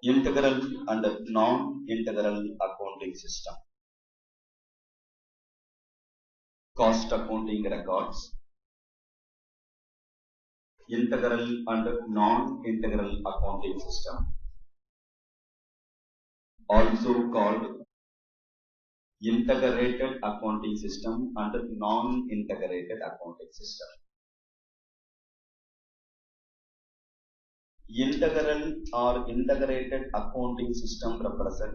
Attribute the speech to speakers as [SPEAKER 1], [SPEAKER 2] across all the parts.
[SPEAKER 1] Integral and non-integral accounting system. Cost accounting records. Integral and non-integral accounting system, also called integrated accounting system and non-integrated accounting system. Integral or integrated accounting system represent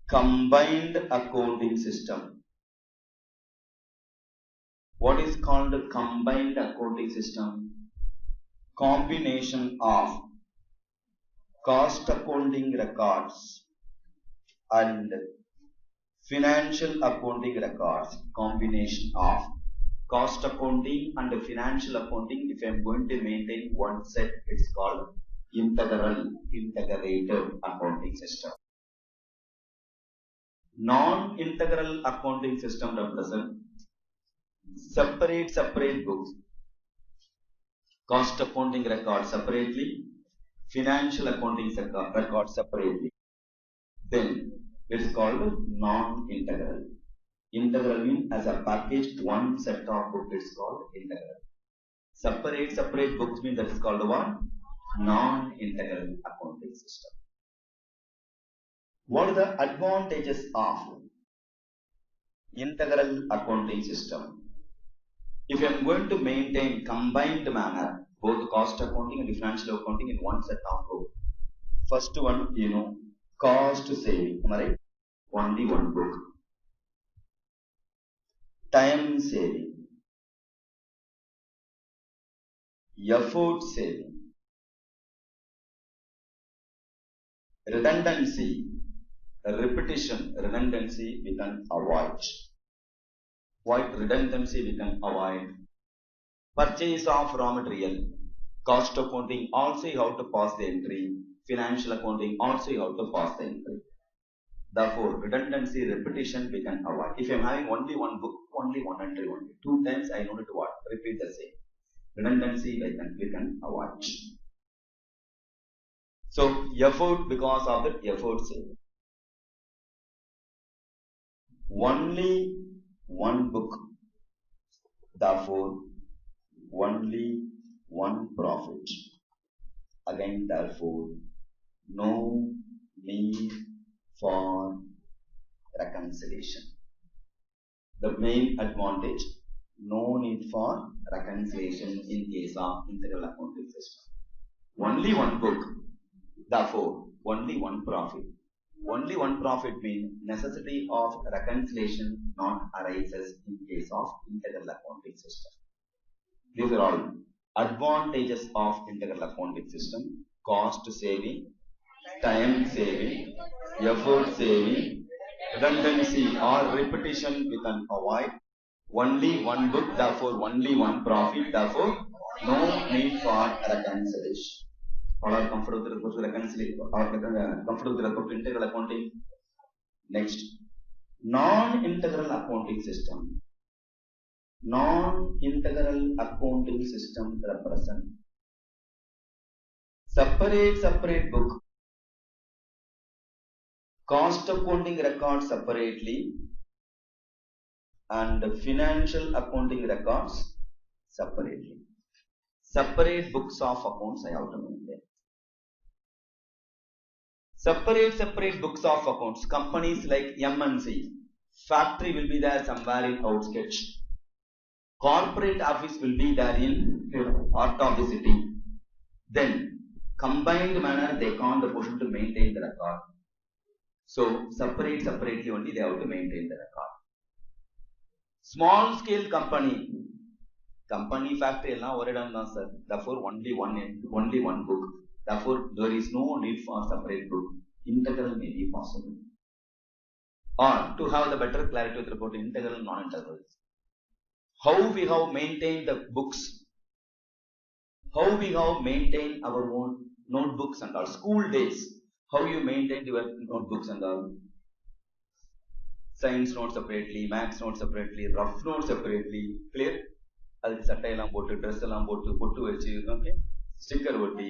[SPEAKER 1] combined accounting system. What is called combined accounting system? Combination of cost accounting records and financial accounting records. Combination of cost accounting and financial accounting. If I am going to maintain one set, it's called integrated accounting system. Non-integral accounting system represent separate books. Cost accounting records separately, financial accounting records separately. Then it's called non-integral. Integral means as a packaged one set of books, it's called integral. Separate books means that is called what? Non-integral accounting system. What are the advantages of integral accounting system? If I am going to maintain combined manner, both cost accounting and financial accounting in one set of book. First one, cost saving, right? Only one book. Time saving, effort saving, redundancy, repetition, redundancy we can avoid. What redundancy we can avoid? Purchase of raw material, cost accounting also you have to pass the entry, financial accounting also you have to pass the entry. Therefore, redundancy, repetition we can avoid. If I am having only one book, only one entry only. 2 times I know to what? Repeat the same. Redundancy we can avoid. So, effort, because of that effort saving. Only one book, therefore only one profit. Again, therefore, no need for reconciliation. The main advantage, no need for reconciliation in case of integral accounting system. Only one book, therefore only one profit. Only one profit means necessity of reconciliation not arises in case of integral accounting system. These are all advantages of integral accounting system: cost saving, time saving, effort saving, redundancy or repetition we can avoid. Only one book, therefore only one profit, therefore no need for reconciliation. All are comfortable with the reconciliation or comfortable with the integral accounting. Next, non-integral accounting system. Non-integral accounting system represent separate book, cost accounting records separately and financial accounting records separately. Separate books of accounts I have to maintain. Separate books of accounts. Companies like MNC, factory will be there somewhere in outskirts. Corporate office will be there in heart of the city. Then combined manner they can't afford to maintain the record. So separately only they have to maintain the record. Small scale company factory எல்லாம் ஒரு இடம் தான் sir. Therefore only one book. Therefore there is no need for separate book. Integral may be possible. Or to have the better clarity with report integral and non-integral. How we have maintained the books, how we have maintained our own notebooks and our school days, how you maintained your notebooks and all. Science notes separately, maths notes separately, rough notes separately, clear? அதுக்கு சட்டையெல்லாம் போட்டு dress எல்லாம் போட்டு பொட்டு வச்சு okay sticker ஒட்டி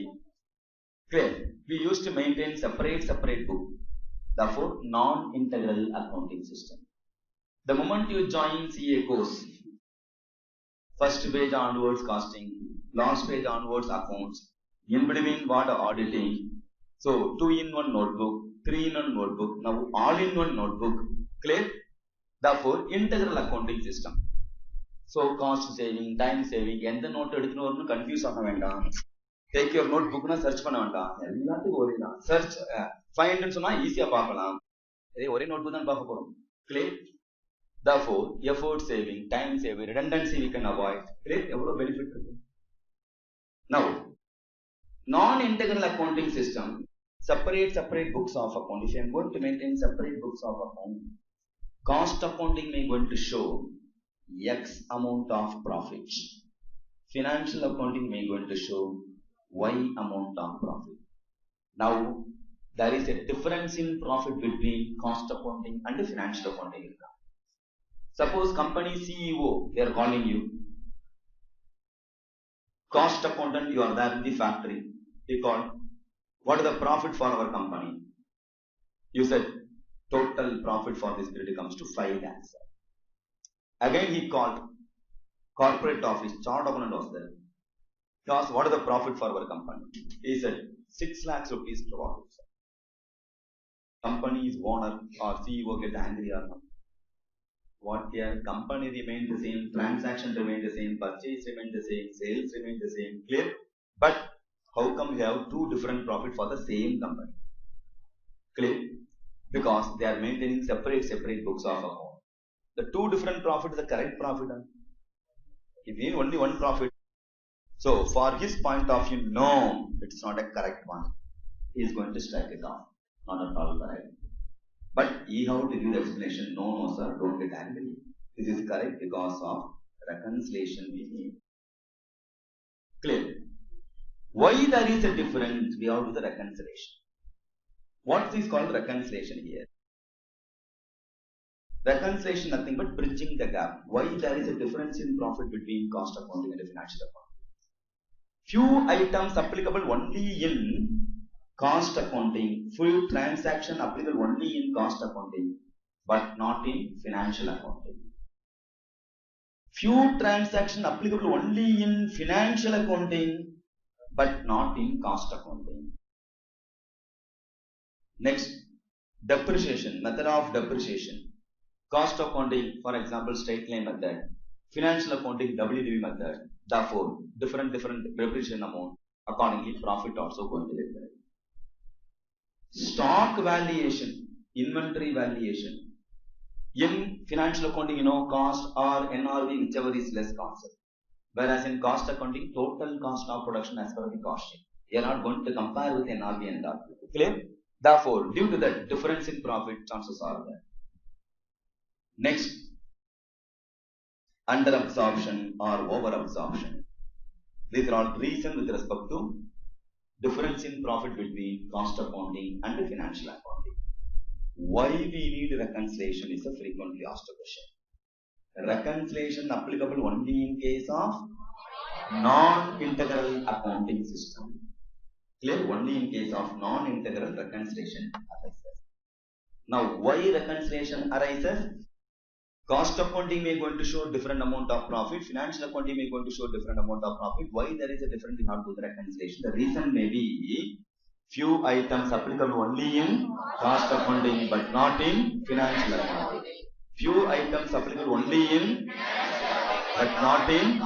[SPEAKER 1] Clear? We used to maintain separate book. Therefore, non-integral accounting system. The moment you join CA course, first page onwards costing, last page onwards accounts, in between what auditing. So 2-in-1 notebook, 3-in-1 notebook, now all-in-one notebook. Clear? Therefore, integral accounting system. So cost saving, time saving, எந்த note எடுக்கணும்னு confuse ஆக வேண்டாம். Take your note புக்னா search பண்ண வேண்டாம், எல்லாத்துக்கும் ஒரே தான். Search ஃபைண்ட்னு சொன்னா ஈஸியா பார்க்கலாம். ஒரே நோட் புக் தான் பார்க்க போறோம். Clear? Therefore, effort saving, time saving, redundancy we can avoid. Clear? எவ்வளவு பெனிஃபிட் இருக்கு. Now, non-integral accounting system, separate books of account. If I am going to maintain separate books of account, cost accounting may going to show X amount of profit. Financial accounting may going to show Y amount of profit. Now, there is a difference in profit between cost accounting and financial accounting. Suppose company CEO, they are calling you. Cost accountant, you are there in the factory. He called, what is the profit for our company? You said, total profit for this period comes to 5 lakhs. Again he called, corporate office, chart accountant was there. He asked, what is the profit for our company? He said, 6 lakhs rupees profit. Company's owner or CEO get angry or not? What here? Company remained the same, transaction remained the same, purchase remained the same, sales remained the same. Clear? But how come we have two different profit for the same company? Clear? Because they are maintaining separate books of account. The two different profit is the correct profit. If we need only one profit, so for his point of view, no, it's not a correct one. He is going to strike it off. Not at all correct. But he have to give the explanation. No, sir, don't get angry. This is correct because of reconciliation we need. Clear? Why there is a difference? We have to do the reconciliation. What is called reconciliation here? Reconciliation nothing but bridging the gap. Why there is a difference in profit between cost accounting and financial accounting? Few items applicable only in cost accounting, full transaction applicable only in cost accounting, but not in financial accounting. Few transaction applicable only in financial accounting, but not in cost accounting. Next, depreciation, method of depreciation. Cost accounting, for example, straight line method. Financial accounting, WDV method. Therefore, different depreciation amount. Accordingly, profit also going to be different. Stock valuation, inventory valuation. In financial accounting, cost or NRV, whichever is less concept. Whereas in cost accounting, total cost of production as per the costing. You are not going to compare with NRV and RV. Clear? Therefore, due to that difference in profit, chances are there. Next, under absorption or over absorption. These are all reasons with respect to difference in profit between cost accounting and financial accounting. Why we need reconciliation is a frequently asked question. Reconciliation applicable only in case of non-integral accounting system. Clear? Only in case of non-integral reconciliation arises. Now, why reconciliation arises? Cost accounting may going to show different amount of profit. Financial accounting may going to show different amount of profit. Why there is a difference in how to do the reconciliation? The reason may be few items applicable only in cost accounting but not in financial accounting. Few items applicable only in but not in.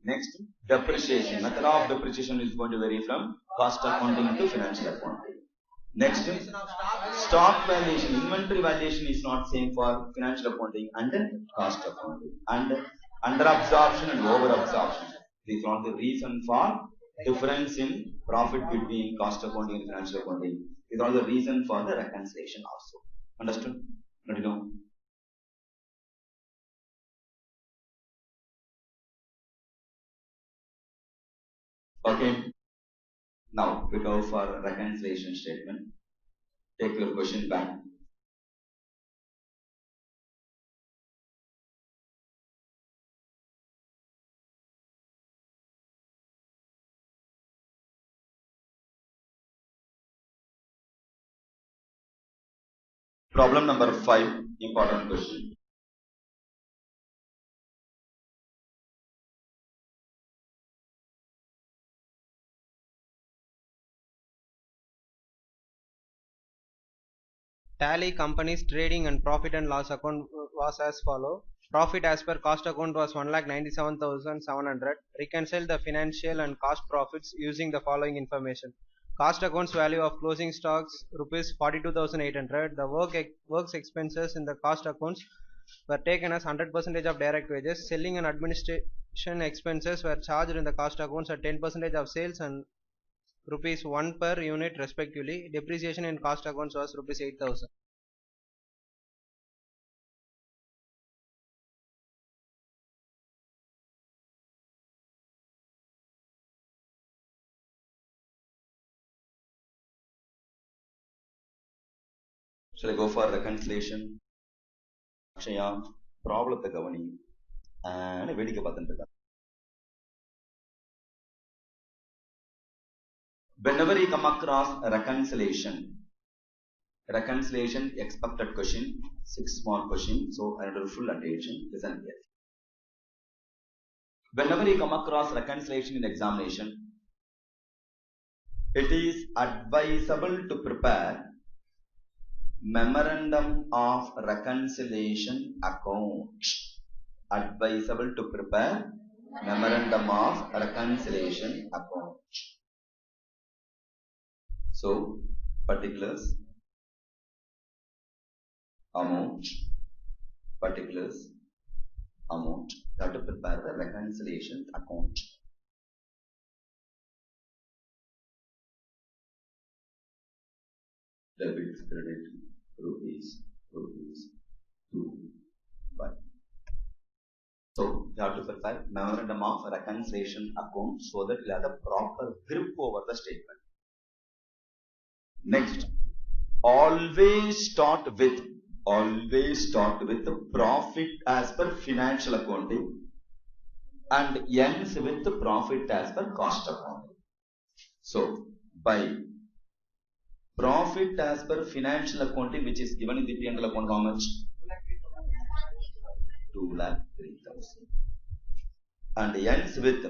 [SPEAKER 1] Next, depreciation. Method of depreciation is going to vary from cost accounting to financial accounting. Next, stock valuation, inventory valuation is not same for financial accounting and cost accounting. And under absorption and over absorption. These are the reason for difference in profit between cost accounting and financial accounting. These are the reason for the reconciliation also. Understood? Continue. Okay. Now we go for reconciliation statement. Take your question back. Problem number 5, important question.
[SPEAKER 2] Tally company's trading and profit and loss account was as follow. Profit as per cost account was 1,97,700. Reconcile the financial and cost profits using the following information. Cost accounts value of closing stocks rupees 42,800. The works expenses in the cost accounts were taken as 100% of direct wages. Selling and administration expenses were charged in the cost accounts at 10% of sales and rupees 1 per unit respectively. Depreciation in cost accounts was rupees 8,000.
[SPEAKER 1] Shall I go for reconciliation? Akshaya, problem gavani and vedika patanta. Whenever you come across reconciliation expected question, 6 small question, so I need full attention. Listen here. Whenever you come across reconciliation in examination, it is advisable to prepare memorandum of reconciliation account. Advisable to prepare memorandum of reconciliation account. So, particulars, amount, particulars, amount. You have to prepare the reconciliation account. Debit, credit, rupees, 2, 1. So, you have to prepare memorandum of reconciliation account so that you have the proper grip over the statement. Next, always start with the profit as per financial accounting and ends with the profit as per cost accounting. So, by profit as per financial accounting, which is given in the P&L account, how much? 2,03,000. And ends with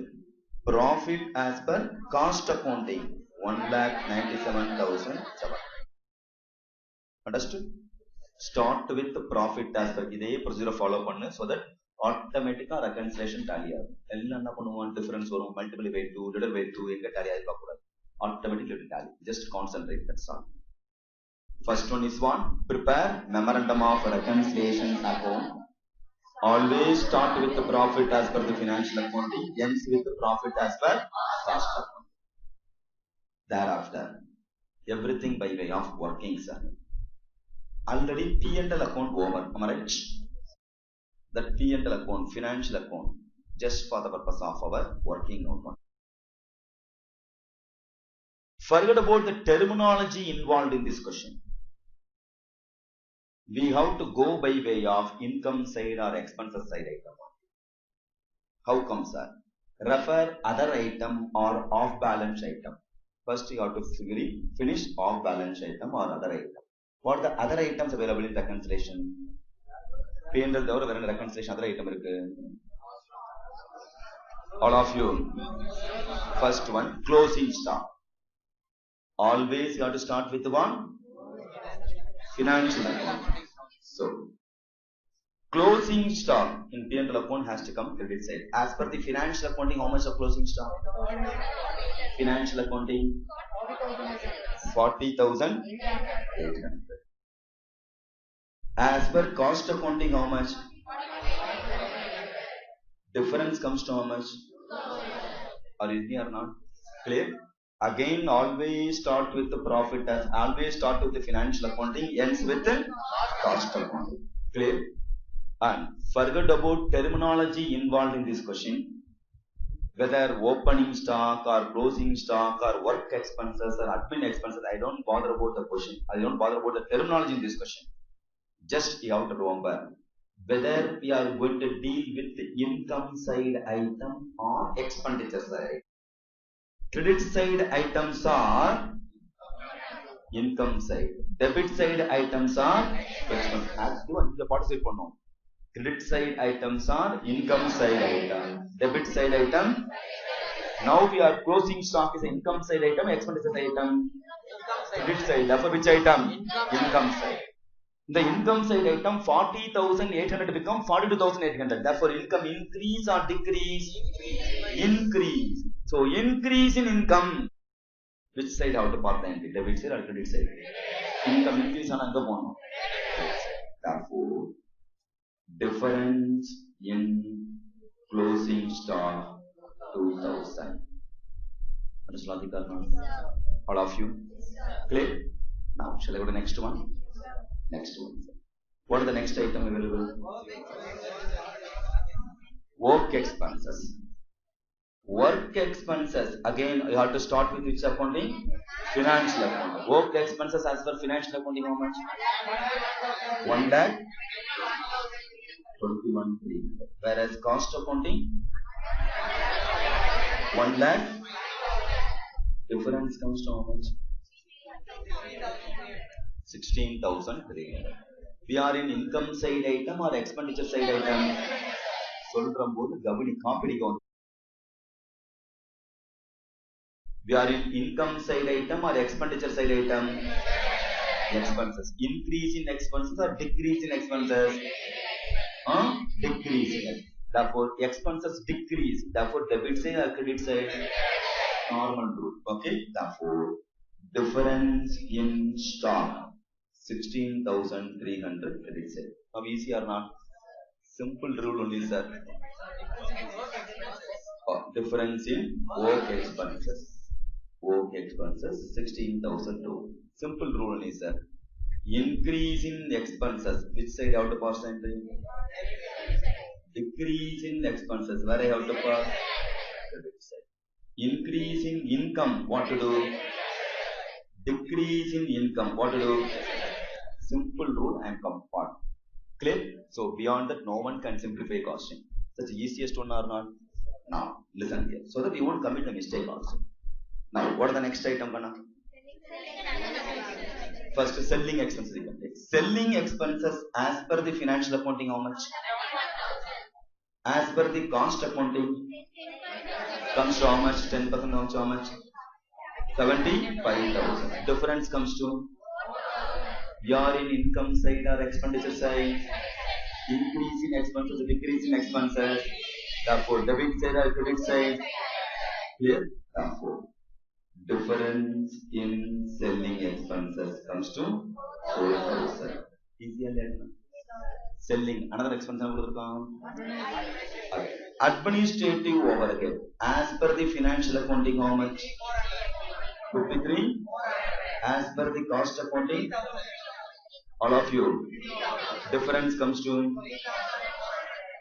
[SPEAKER 1] profit as per cost accounting, 1,97,700. Understood? Start with the profit as per இதே procedure follow பண்ணு so that automatically reconciliation tally ஆகும். எல்லாம் என்ன பண்ணுவோம், difference வரும், multiply by 2, divided by 2, எங்க tally ஆகி பார்க்க கூடாது. Automatically it will tally. Just concentrate, that's all. First one is one, prepare memorandum of reconciliation account. Always start with the profit as per the financial accounting, ends with the profit as per cost accounting. Thereafter, everything by way of working, sir. Already P&L account over, am I right? That P&L account, financial account, just for the purpose of our working note. Forget about the terminology involved in this question. We have to go by way of income side or expenses side item. How come, sir? Refer other item or off balance item. First you have to finish off balance item or other item. What are the other items available in reconciliation? P&L தவிர வேற reconciliation other item இருக்கு? All of you. First one, closing stock. Always you have to start with one financial account. So, closing stock in P&L account has to come credit side. As per the financial accounting, how much of closing stock? Financial accounting 40,800. As per cost accounting, how much? Difference comes to how much? Are you here or not? Clear? Again, always start with the profit as always start with the financial accounting, ends with the cost accounting. Clear? And forget about terminology involved in this question. Whether opening stock or closing stock or work expenses or admin expenses, I don't bother about the question. I don't bother about the terminology in this question. Just you have to remember whether we are going to deal with the income side item or expenditure side. Credit side items are income side. Debit side items are expense. Active and the participate பண்ணும். Credit side items are income side item. Debit side item. Now we are closing stock is income side item, expenditure item. Credit side. Therefore, which item? Income side. The income side item 40,800 become 42,800. Therefore, income increase or decrease? Increase. So, increase in income. Which side have to part the entry? Debit side or credit side? Income increase on the one. Therefore, difference in closing stock 2,000. What is logical now? All of you? Clear? Now, shall I go to the next one? Next one. What is the next item available? Work expenses. Work expenses. Again, you have to start with which accounting? Financial accounting. Work expenses as per financial accounting, how much? 1,21,300. Whereas cost accounting? 1,00,000. Difference comes to how much? 16,300. We are in income side item or expenditure side item? சொல்றம் போது கவனி காப்பிடிக்கும். We are in income side item or expenditure side item? Expenses. Increase in expenses or decrease in expenses? Decrease in expenses. Therefore, expenses decrease. Therefore, debit side or credit side? Normal rule. Okay. Therefore, difference in stock 16,300 credit side. Now, easy or not? Simple rule only, sir. Difference in work expenses. Work expenses 16,002. Simple rule only, sir. Increase in expenses. Which side out of pass entry? Decrease in expenses. Where I have to pass? Credit side. Increase in income. What to do? Decrease in income. What to do? Simple rule and compound. Clear? So beyond that, no one can simplify costing. Such the easiest one or not? Now, listen here. So that you won't commit a mistake also. Now, what are the next item? First, selling expenses. Selling expenses as per the financial accounting, how much? As per the cost accounting, comes to how much? 10% comes to how much? 75,000. Difference comes to? We are in income side or expenditure side? Increase in expenses, decrease in expenses. Therefore, debit side or credit side? Clear? Therefore, difference in selling expenses comes to 4,000. Easy and selling. Another expense. Administrative overhead. As per the financial accounting, how much? 53. As per the cost accounting, all of you. Difference comes to?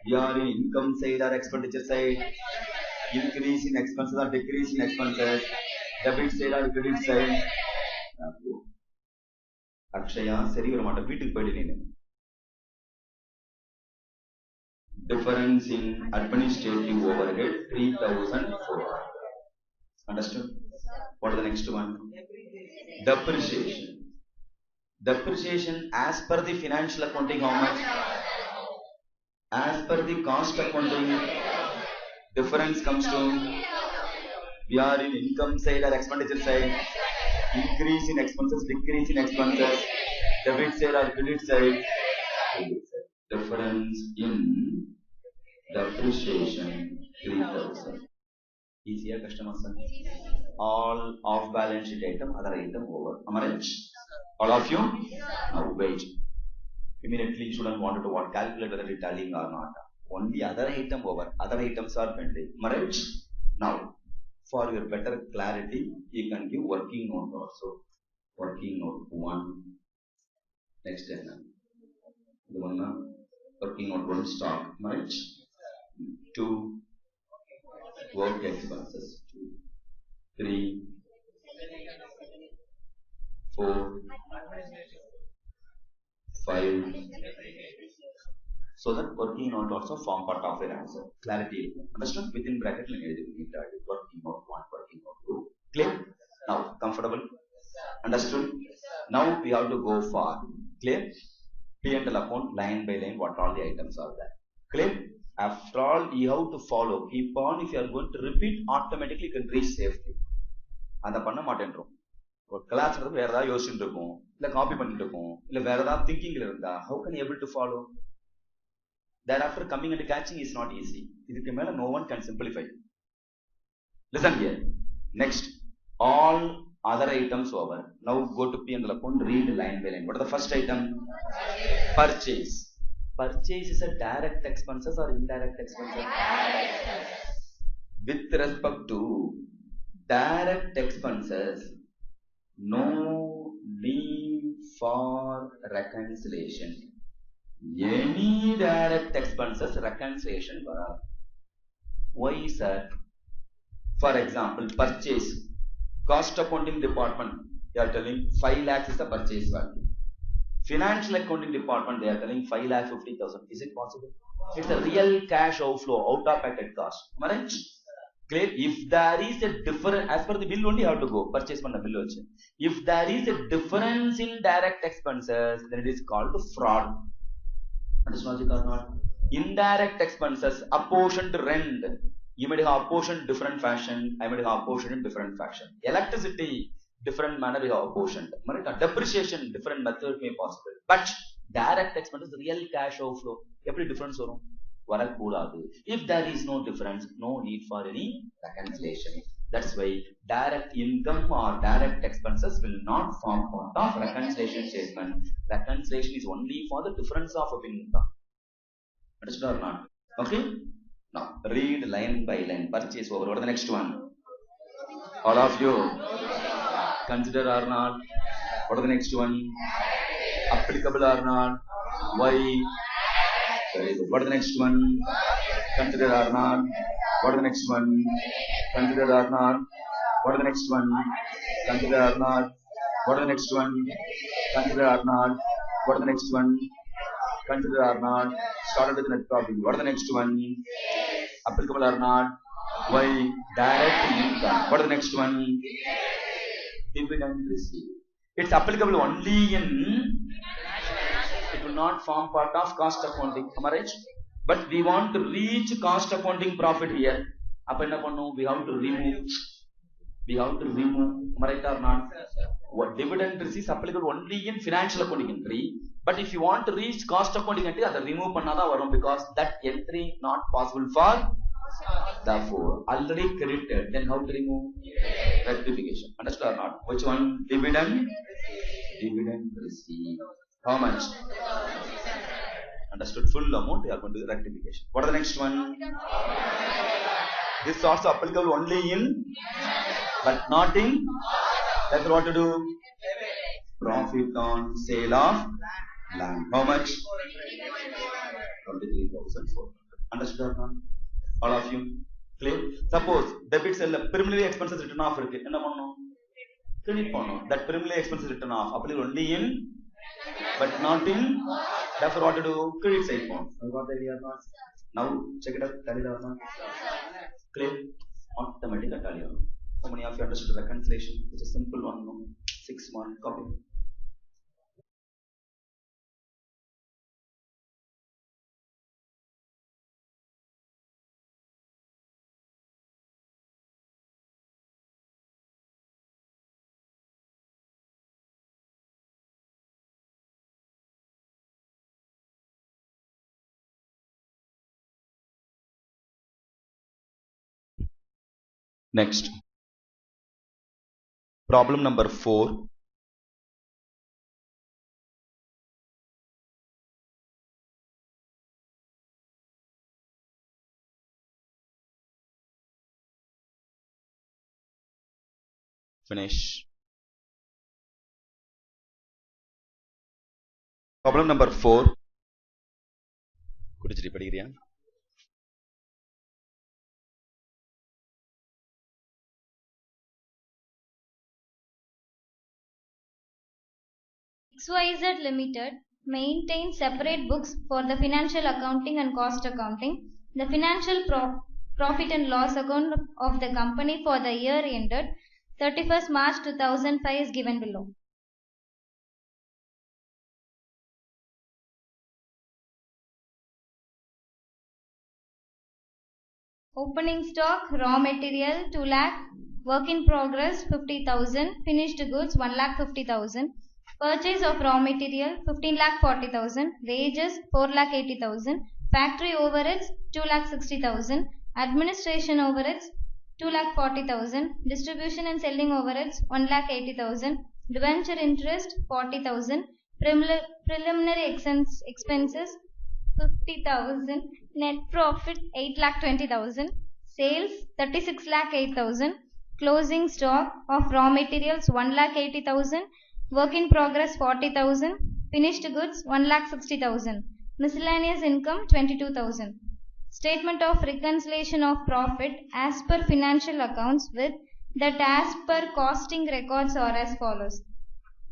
[SPEAKER 1] We are in income side or expenditure side? Increase in expenses or decrease in expenses? Debit side or credit side? Akshaya, seri varamata வீட்டுக்கு போயிடு. Difference in administrative overhead 3,400. Understood? What is the next one? Depreciation. Depreciation as per the financial accounting, how much? As per the cost accounting, difference comes to? We are in income side or expenditure side? Increase in expenses, decrease in expenses? Debit side or credit side? Difference in depreciation 3,000. Easier customer, sir. All off balance sheet item, other item over. Am I right? All of you? Now wait. Immediately you shouldn't want to calculate whether it's tallying or not. Only other item over. Other items are pending. Am I right? Now, for your better clarity, you can give working note also. Working note 1. Next item. The one working note 1 stock. Am I right? 2. Work expenses. 2. 3. 4. 5. So that working note also form part of your answer. Clarity. Understood? Within bracket, working note 1, working note 2. Clear? Now, comfortable? Understood? Now we have to go for clear P&L account line by line what all the items are there. Clear? After all you have to follow. Keep on. If you are going to repeat, automatically you can reach safely. அதை பண்ண மாட்டேன்றோம். ஒரு class வேற ஏதாவது யோசிச்சுட்டு இருக்கும், இல்ல copy பண்ணிட்டு இருக்கும், இல்ல வேற ஏதாவது திங்கிங்ல இருந்தா how can you able to follow? Thereafter coming and catching is not easy. இதுக்கு மேல no one can simplify. Listen here. Next, all other items over. Now go to P&L account, read line by line. What is the first item? Purchase. Purchase is a direct expenses or indirect expenses? With respect to direct expenses, no need for reconciliation. Any direct expenses reconciliation varar. Why sir? For example, purchase. Cost accounting department, they are telling 5 lakhs is the purchase value. Financial accounting department, they are telling 5,50,000. Is it possible? It's a real cash outflow, out of pocket cost. Am I right? Clear? If there is a difference, as per the bill only you have to go, purchase panna bill vachu. If there is a difference in direct expenses, then it is called fraud. Understand logic or not? Indirect expenses, apportioned rent. You might have apportioned different fashion, I might have apportioned in different fashion. Electricity, different manner we have apportioned. Depreciation, different method may possible. But direct expenses, real cash outflow, every difference varum. If there is no difference, no need for any reconciliation. That's why direct income or direct expenses will not form part of reconciliation statement. Reconciliation is only for the difference of income. Understood or not? Okay? Now read line by line. Purchase over. What is the next one? All of you consider or not? What is the next one? Applicable or not? Why? Very good. What is the next one? Consider or not? What is the next one? Consider or not? What is the next one? Consider or not? What is the next one? Consider or not? What is the next one? Consider or not? Started with the next topic. What is the next one? Applicable or not? Why? Direct income. What is the next one? Dividend received. It's applicable only in, it will not form part of cost accounting. Am I right? But we want to reach cost accounting profit here. We have to remove. We have to remove. Am I right or not? What dividend receipt is applicable only in financial accounting entry. But if you want to reach cost accounting entry, that remove pannada varum, because that entry not possible for. Therefore, already credited. Then how to remove? Rectification. Understood or not? Which one? Dividend. Dividend receipt. How much? Understood. Full amount. We are going to do rectification. What is the next one? This is also applicable only in, but not in. That's what to do. Profit on sale of land. How much? 23,400. Understood or not? All of you? Clear? Suppose debit sale preliminary expenses written off irukku. Enna pannum? Credit pannum. That preliminary expenses written off applicable only in, but not in. Therefore what to do? Credit side pannum. You got the idea or not? Now check it out. Tally or not? Clear? Automatic tally. How many of you understood reconciliation? It's a simple one. No? 6-1 copy. Next, problem number 4. Finish. Problem number 4. குடிச்சிட்டு படிக்கிறியா?
[SPEAKER 3] XYZ Limited maintains separate books for the financial accounting and cost accounting. The financial profit and loss account of the company for the year ended 31st March 2005 is given below. Opening stock, raw material 2 lakh, work in progress 50,000, finished goods 1 lakh 50,000, purchase of raw material 15 lakh 40,000, wages 4 lakh 80,000, factory overheads 2 lakh 60,000, administration overheads 2 lakh 40,000, distribution and selling overheads 1 lakh 80,000, debenture interest 40,000, preliminary expenses 50,000, net profit 8 lakh 20,000, sales 36 lakh 8,000, closing stock of raw materials 1 lakh 80,000, work in progress 40,000, finished goods 1 lakh 60,000, miscellaneous income 22,000. Statement of reconciliation of profit as per financial accounts with that as per costing records are as follows.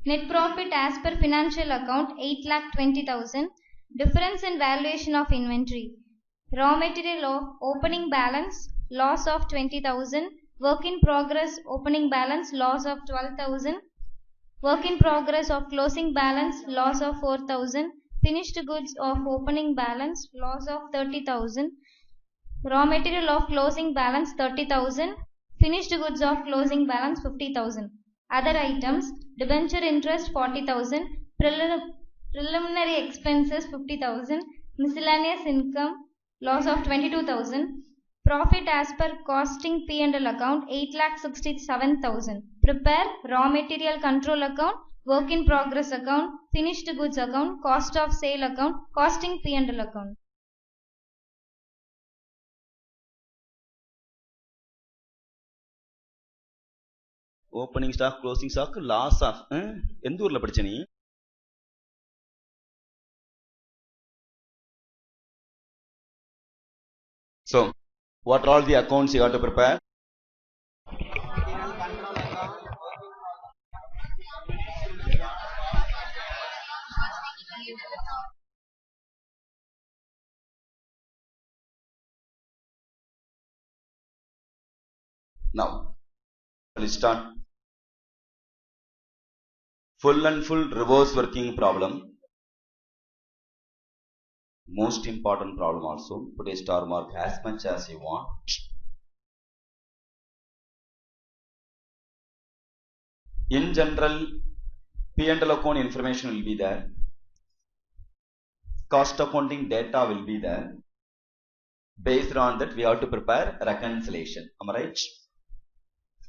[SPEAKER 3] Net profit as per financial account 8 lakh 20,000. Difference in valuation of inventory. Raw material of opening balance loss of 20,000. Work in progress opening balance loss of 12,000. Work in progress of closing balance loss of 4,000. Finished goods of opening balance loss of 30,000. Raw material of closing balance 30,000. Finished goods of closing balance 50,000. Other items debenture interest 40,000. Preliminary expenses 50,000, miscellaneous income loss of 22,000, profit as per costing P&L account 8,67,000. Prepare raw material control account, work in progress account, finished goods account, cost of sale account, costing P&L account.
[SPEAKER 1] Opening stock, closing stock, loss of எந்த ஊர்ல படிச்ச நீ? So, what are all the accounts you have to prepare? Now, let's start. Full and full reverse working problem. Most important problem also. Put a star mark as much as you want. In general, P&L account information will be there. Cost accounting data will be there. Based on that, we have to prepare reconciliation. Am I right?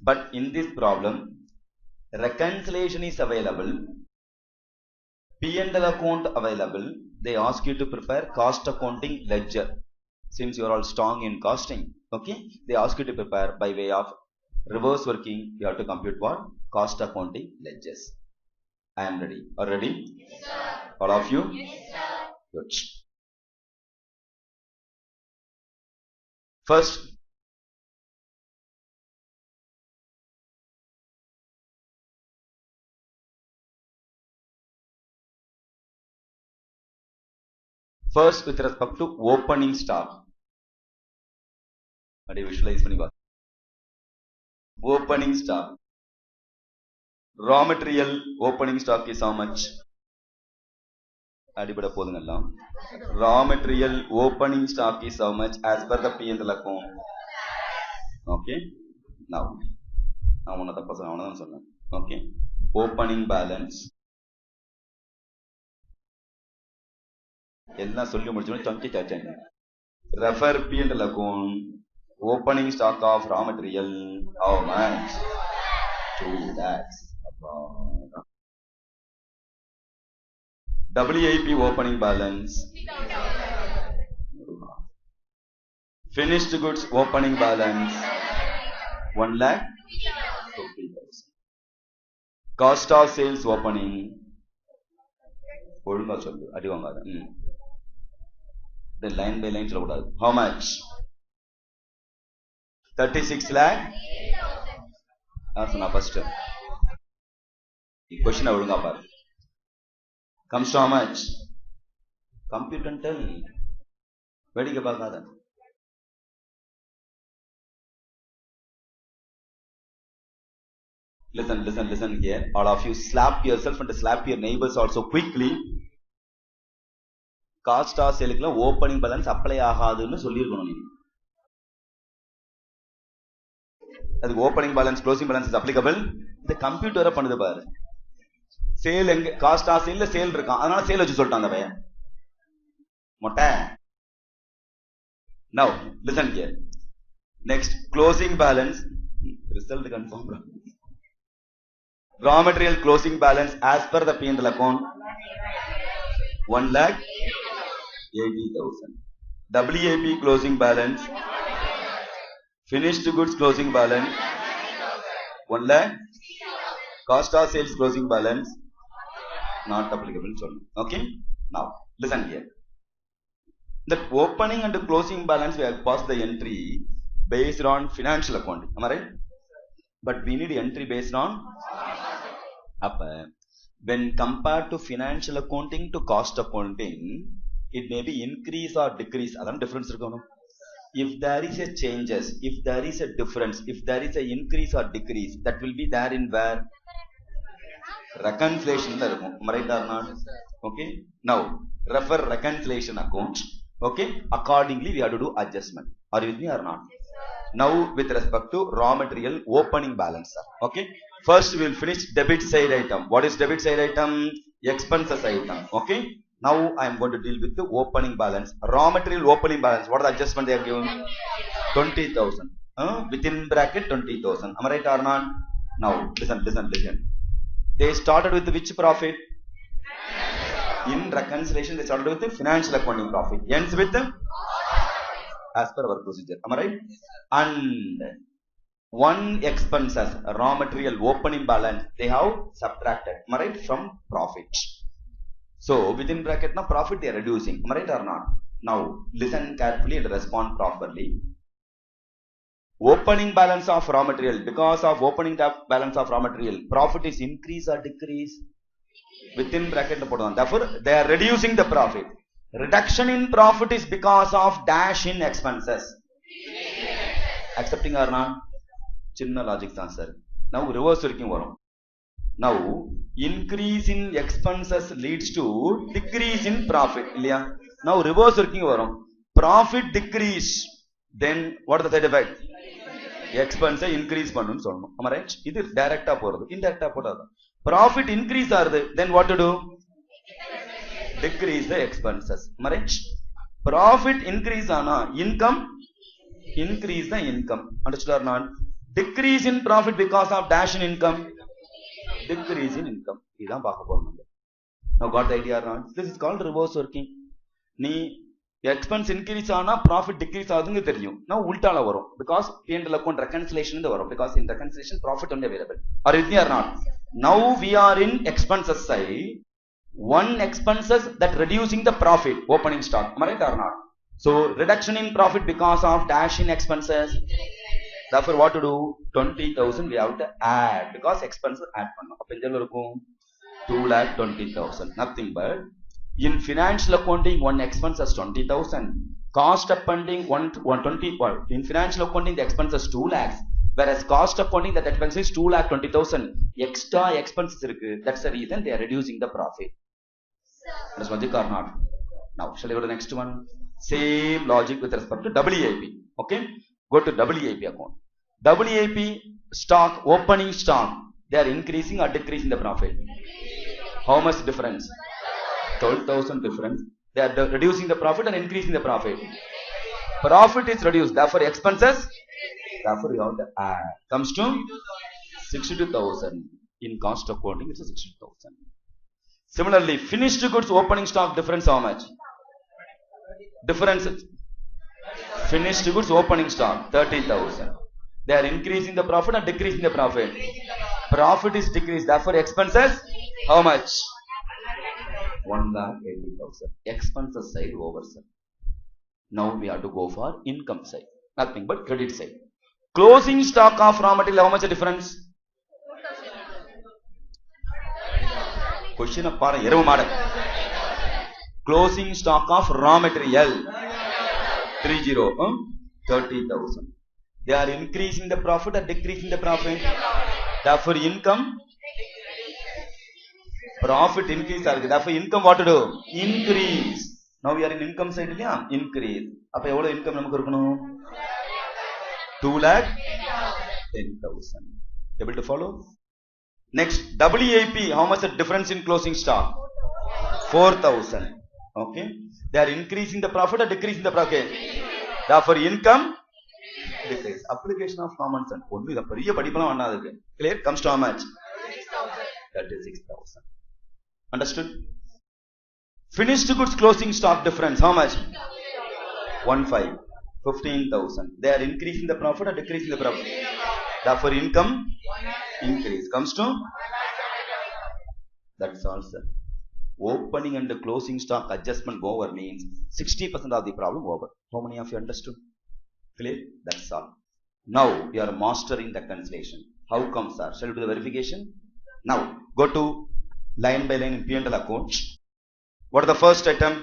[SPEAKER 1] But in this problem, reconciliation is available. P&L account available. They ask you to prepare cost accounting ledger. Since you are all strong in costing, okay, they ask you to prepare by way of reverse working. You have to compute what? Cost accounting ledgers. I am ready. Are ready? Yes, sir. All of you? Yes, sir. Good. First, with respect to opening stock. Visualize opening stock. Raw material opening stock is how much? Raw material opening stock is how much as per the P&L account? Okay. Now, okay. Opening balance. Refer P&L account. Opening stock of raw material. How much? 2 lakhs. WIP opening balance. Finished goods opening balance. 1 lakh 50,000. Cost of sales opening. The line by line. How much? 36 lakh. That's the first step. Question comes to how much? Compute and tell. Where do you get that? Listen here. All of you slap yourself and slap your neighbors also quickly. Cost of sale opening balance apply ஆகாதுன்னு சொல்லிருக்கணும் நீங்க. அதுக்கு opening balance closing balance is applicable. இந்த கம்ப்யூட்டரை பண்ணுது பாரு. Sale எங்க cost of சேல்ல sale இருக்கான். அதனால சேல் வச்சு சொல்லிட்டான் அந்த பையன். மொட்டை. Now listen here. Next closing balance result confirm. Raw material closing balance as per the P&L account 1,80,000. WAP closing balance, finished goods closing balance 1 lakh, cost of sales closing balance not applicable. Okay, now listen here. The opening and the closing balance we have passed the entry based on financial accounting. Am I right? But we need entry based on when compared to financial accounting to cost accounting, it may be increase or decrease. That's difference. If there is a changes, if there is a difference, if there is a increase or decrease, that will be there in where reconciliation. Am I right or not? Okay. Now refer reconciliation account. Okay. Accordingly, we have to do adjustment. Are you with me or not? Now with respect to raw material opening balance. Okay. First we will finish debit side item. What is debit side item? Expenses item. Okay. Now I am going to deal with the opening balance. Raw material opening balance. What is the adjustment they have given? 20,000. Within bracket 20,000. Am I right or not? Now listen. They started with which profit? In reconciliation they started with the financial accounting profit. Ends with the as per our procedure. Am I right? And one expenses, raw material opening balance, they have subtracted, am I right, from profit. So within bracket now profit they are reducing, am I right or not? Now listen carefully and respond properly. Opening balance of raw material, because of opening balance of raw material, profit is increase or decrease? Within bracket put on. Therefore they are reducing the profit. Reduction in profit is because of dash in expenses. Accepting or not? Chinna logic answer. Now reverse working varum. Now increase in expenses leads to decrease in profit. Now reverse working varum. Profit decrease. Then what is the side effect? Expense increase pannum solnom. Am I right? This direct ah poradhu. Indirect ah podadhu. Profit increase arudhu. Then what to do? Decrease the expenses. Am I right? Profit increase ana income increase the income. Understood or not? Decrease in profit because of dash in income. Decrease in income. Now got the idea or not? This is called reverse working. Expense increase ana profit decrease ஆகுதுங்க தெரியும். Now உல்டால வரும். Because P&L account reconciliation இந்த வரும். Because in reconciliation profit only available. Are you with me or not? Now we are in expenses side. One expenses that reducing the profit opening stock. Am I right or not? So reduction in profit because of dash in expenses. Therefore what to do? 20,000 we have to add because expenses add பண்ணோம். அப்ப எங்க இருக்கும்? 2,20,000. Nothing but in financial accounting one expense is 20,000. Cost accounting 120. In financial accounting the expense is 2 lakhs. Whereas cost accounting that expense is 2,20,000. Extra expenses irukku. That's the reason they are reducing the profit. That's logic or not? Now shall I go to the next one? Same logic with respect to WAP. Okay. Go to WAP account. WAP stock, opening stock, they are increasing or decreasing the profit? How much difference? 12,000 difference. They are reducing the profit and increasing the profit. Profit is reduced, therefore expenses, therefore you have to add. Comes to 62,000. In cost accounting it's 62,000. Similarly, finished goods opening stock difference how much? Difference. Finished goods opening stock 30,000. They are increasing the profit or decreasing the profit? Profit is decreased, therefore expenses how much? 1,80,000. Expenses side over side. Now we have to go for income side. Nothing but credit side. Closing stock of raw material, how much difference? Question of closing stock of raw material 30,000. They are increasing the profit or decreasing the profit? Therefore, income, profit increase. Therefore, income what to do? Increase. Now we are in income side, increase. அப்ப எவ்வளவு income நமக்கு இருக்கணும்? 2,10,000. Able to follow? Next, WAP. How much the difference in closing stock? 4,000. Okay. They are increasing the profit or decreasing the profit? Therefore, income decrease. Application of common sense. ஒன்று இதை பெரிய படிப்பெல்லாம் வண்ணாதுக்கு. Clear? Comes to how much? 36,000. Understood? Finished goods closing stock difference. How much? 15. 15,000. They are increasing the profit or decreasing the profit? Therefore, income increase. Comes to? That's all, sir. Opening and closing stock adjustment over means 60% of the problem over. How many of you understood? Clear? That's all. Now you are mastering the reconciliation. How come, sir? Shall we do the verification? Now go to line by line in P&L account. What is the first item?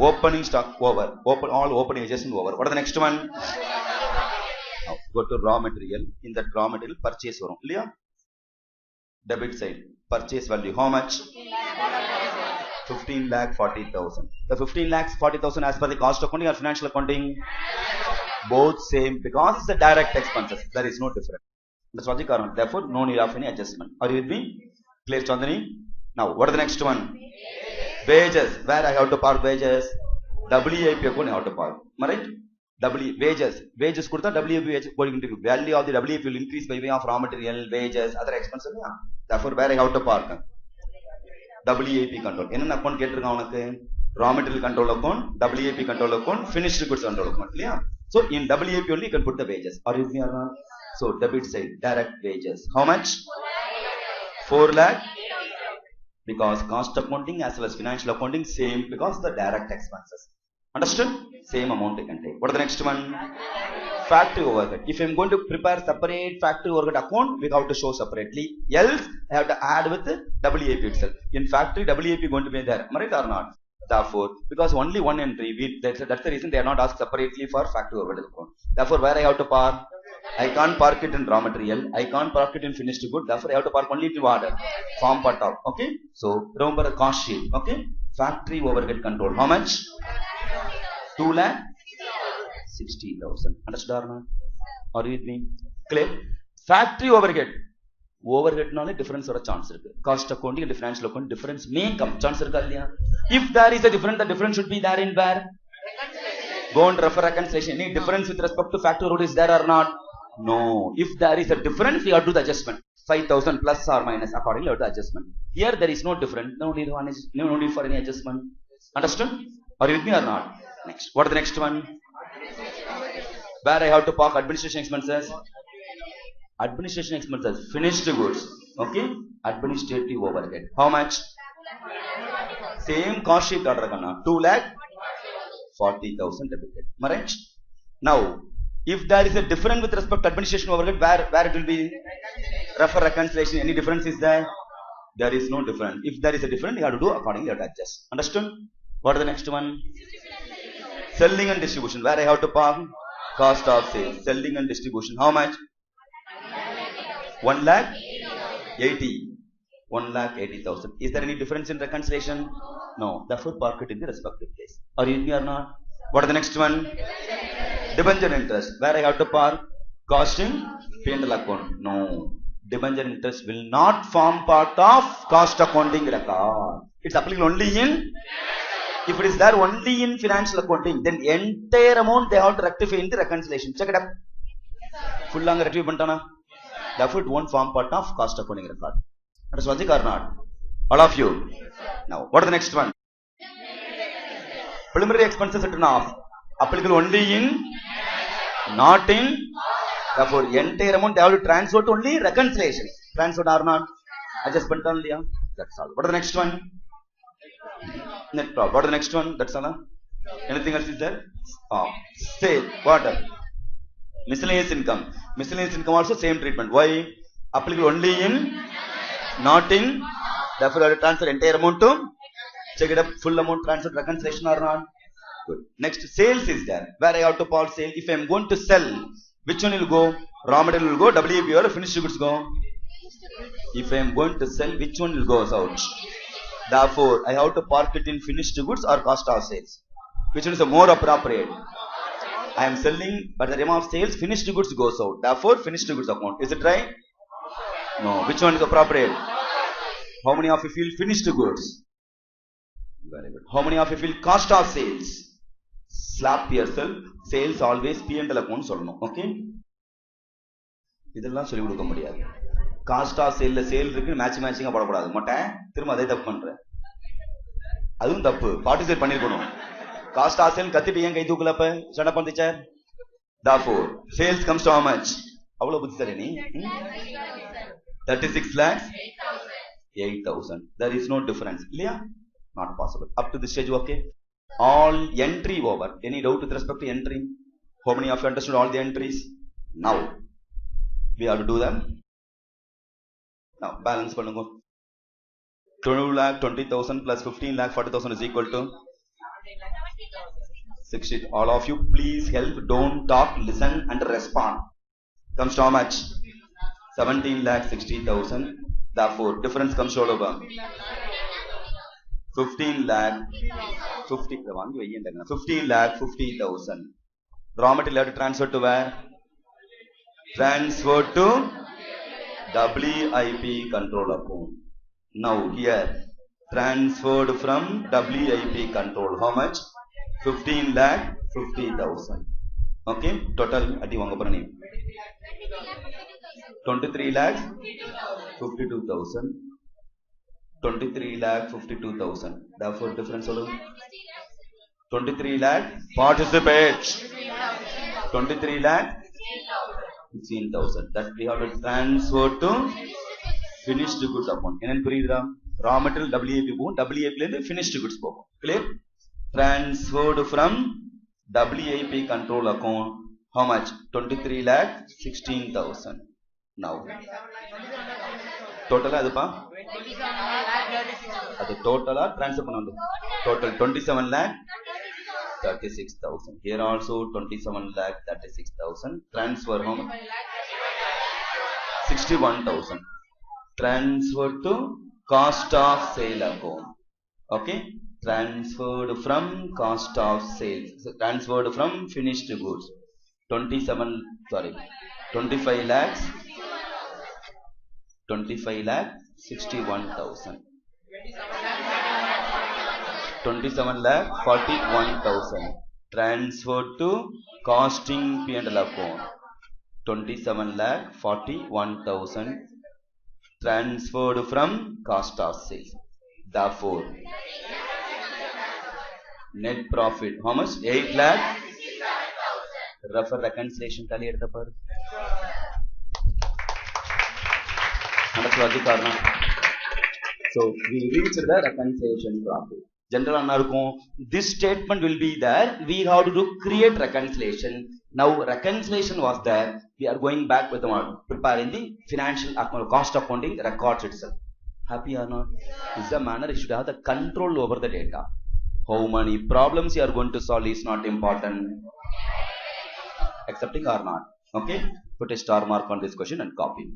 [SPEAKER 1] Opening stock over. All opening adjustment over. What is the next one? Now go to raw material. In that raw material purchase varum illaya? Debit side. Purchase value. How much? 15,40,000. The 15,40,000 as per the cost accounting or financial accounting? Both same because it's the direct expenses. There is no difference. That's what the current. Therefore, no need of any adjustment. Are you with me? Clear, Chandani? Now, what is the next one? Wages. Where I have to park wages? WAP account I have to park. Am I right? Wages. Wages kurta WAP going into value of the WAP will increase by way of raw material, wages, other expenses. Yeah. Therefore, where I have to park? WAP control. Enna account கேட்டிருக்கான் உனக்கு? Raw material control account, WAP control account, finished goods control account. Yeah. So in WAP only you can put the wages. Are you with me or not? So debit side, direct wages. How much? 4 lakh. Because cost accounting as well as financial accounting same because the direct expenses. Understood? Same amount you can take. What is the next one? Factory overhead. If I am going to prepare separate factory overhead account, we have to show separately. Else, I have to add with WAP itself. In factory, WAP going to be there. Am I right or not? Therefore, because only one entry, that's the reason they are not asked separately for factory overhead account. Therefore, where I have to park? I can't park it in raw material. I can't park it in finished good. Therefore, I have to park only to order. Form part of. Okay. So, remember the cost sheet. Okay. Factory overhead control. How much? 2,60,000. Understood or not? Are you with me? Clear? Factory overhead. Overhead naale difference oda chance irukku. Cost accounting and financial accounting difference may come. Chance irukka illaya? If there is a difference, the difference should be there in where? Go and refer reconciliation. Any difference with respect to factory overhead is there or not? No. If there is a difference, you have to do the adjustment. 5,000 plus or minus accordingly to adjustment. Here there is no difference. No need for any adjustment. Understood? Are you with me or not? Next. What is the next one? Where I have to park administration expenses? Administration expenses. Finished goods. Okay? Administrative overhead. How much? Same cost sheet order. 2,40,000 debited. Right? Now, if there is a difference with respect to administration overhead, where it will be? Refer reconciliation. Any difference is there? There is no difference. If there is a difference, you have to do accordingly. You have to adjust. Understood? What is the next one? Selling and distribution. Where I have to park? Cost of sales. Selling and distribution. How much? 1,80,000. 1,80,000. Is there any difference in reconciliation? No. Therefore, park it in the respective place. Are you in here or not? What is the next one? Debenture interest. Where I have to park? Costing P&L account. No. Debenture interest will not form part of cost accounting record. It's applicable only in. If it is there only in financial accounting, then entire amount they have to rectify in the reconciliation. Check it up. Full long rectify pantana. Therefore, it won't form part of cost accounting record. That is logic or not? All of you. Now, what is the next one? Preliminary expenses written off. Applicable only in, not in. Therefore, entire amount they have to transfer to only reconciliation. Transferred or not? Adjustment only. That's all. What is the next one? Net profit. What is the next one? That's all. Anything else is there? Sale. What? Miscellaneous income. Miscellaneous income also same treatment. Why? Applicable only in, not in. Therefore, I have to transfer entire amount to. Check it up. Full amount transfer reconciliation or not? Good. Next, sales is there. Where I have to call sale. If I am going to sell, which one will go? Raw material will go, WIP or finished goods go? If I am going to sell, which one will go out? Therefore, I have to park it in finished goods or cost of sales. Which one is the more appropriate? I am selling, but the time of sales, finished goods goes out. Therefore, finished goods account. Is it right? No. Which one is appropriate? How many of you feel finished goods? Very good. How many of you feel cost of sales? Slap yourself. Sales always P&L account சொல்லணும். Okay? இதெல்லாம் சொல்லி கொடுக்க முடியாது. Cost of சேல்ல sale இருக்கு மேட்சிங்கா போடக்கூடாது. மொட்டை திரும்ப அதே தப்பு பண்றேன். அதுவும் தப்பு. பார்ட்டிசிபேட் பண்ணிருக்கணும். காஸ்ட் ஆஃப் சேல் கத்திட்டு ஏன் கை தூக்கல அப்ப? சண்டை பண்ணிச்சார். Therefore, sales comes to how much? அவ்வளவு புத்திசாலி நீ? 36 lakhs 8,000. There is no difference. இல்லையா? Not possible. Up to this stage, okay? All entry over. Any doubt with respect to entry? How many of you understood all the entries? Now, we have to do them. Now, balance பண்ணுங்க. 12 lakh 20,000 plus 15 lakh 40,000 is equal to 60. All of you, please help. Don't talk, listen and respond. Comes to how much? 17 lakh 60,000. Therefore, difference comes to over 15 lakh 15 lakh 50,000. Raw material have to transfer to where? Transfer to WIP control account. Now here, transferred from WIP control. How much? 15 lakh 50,000. Okay, total adi vanga parani 23 lakh 52,000. 23 lakh 52,000. Therefore, difference solo 23 lakh. Participate. 23 lakh 16,000. That we have to transfer to finished goods account. Enna puriyudha? Raw material WIP போகும். WIP ல இருந்து finished goods போகும். Clear? Transferred from WIP control account. How much? 23 lakh 16,000. Now, total அதுப்பா? அது total transfer பண்ணணும். Total 27 lakh 36,000. Here also 27 lakh 36,000. Transfer how much? 61,000. Transfer to cost of sale account. Okay? Transferred from cost of sales. So, transferred from finished goods. 25 lakhs 61,000. 27 lakh 41,000. Transferred to costing P&L account. 27 lakh 41,000. Transferred from cost of sales. Therefore, net profit how much? 8 lakh. Refer reconciliation tally edutha par. So we reached the reconciliation profit. General anna irukum. This statement will be there. We have to do create reconciliation. Now reconciliation was there. We are going back with the preparing the financial account, cost accounting records itself. Happy or not? This is the manner you should have the control over the data. How many problems you are going to solve is not important. Accepting or not? Okay? Put a star mark on this question and copy.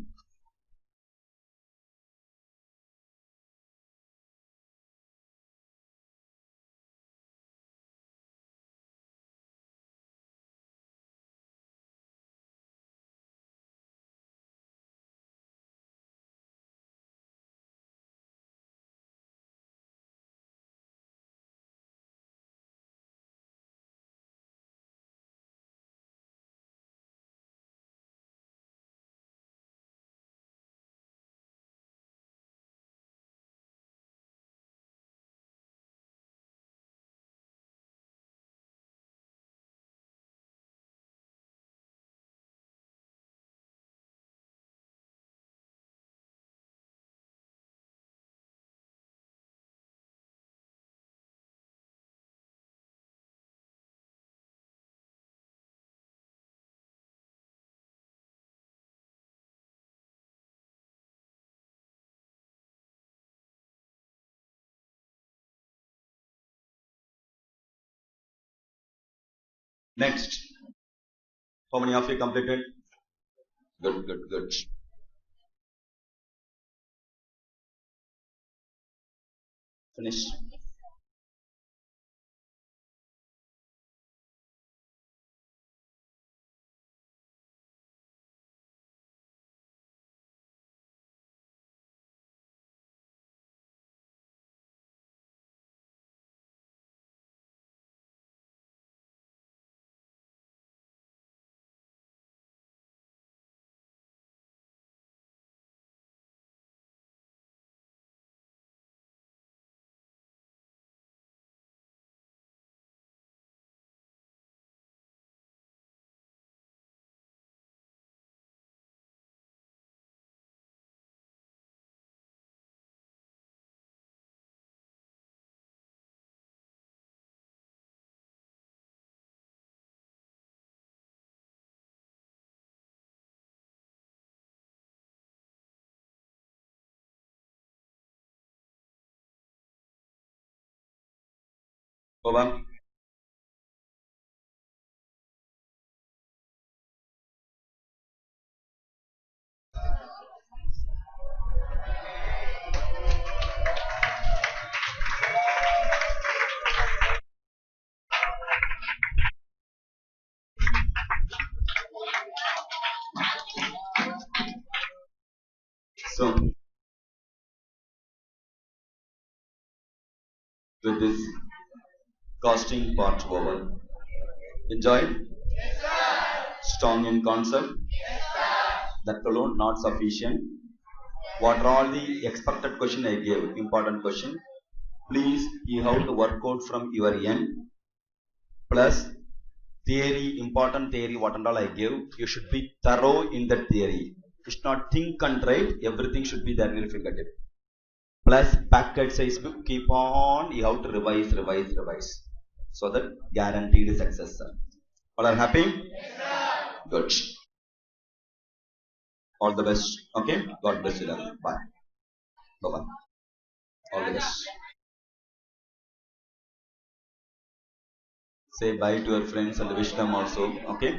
[SPEAKER 1] Next, how many of you completed? Good, good, good. Finish. Over. So, with this costing part over. Enjoyed? Strong in concept? That alone not sufficient. What are all the expected question I gave? Important question. Please, you have to work out from your end. Plus, theory, important theory, what and all I give. You should be thorough in that theory. You should not think and write. Everything should be there in your fingertip. Plus, packet size book. Keep on. You have to revise, revise, revise. So that guaranteed success, sir. All are happy? Good. All the best. Okay. God bless you. Bye. Bye bye. All the best. Say bye to your friends and wish them also. Okay.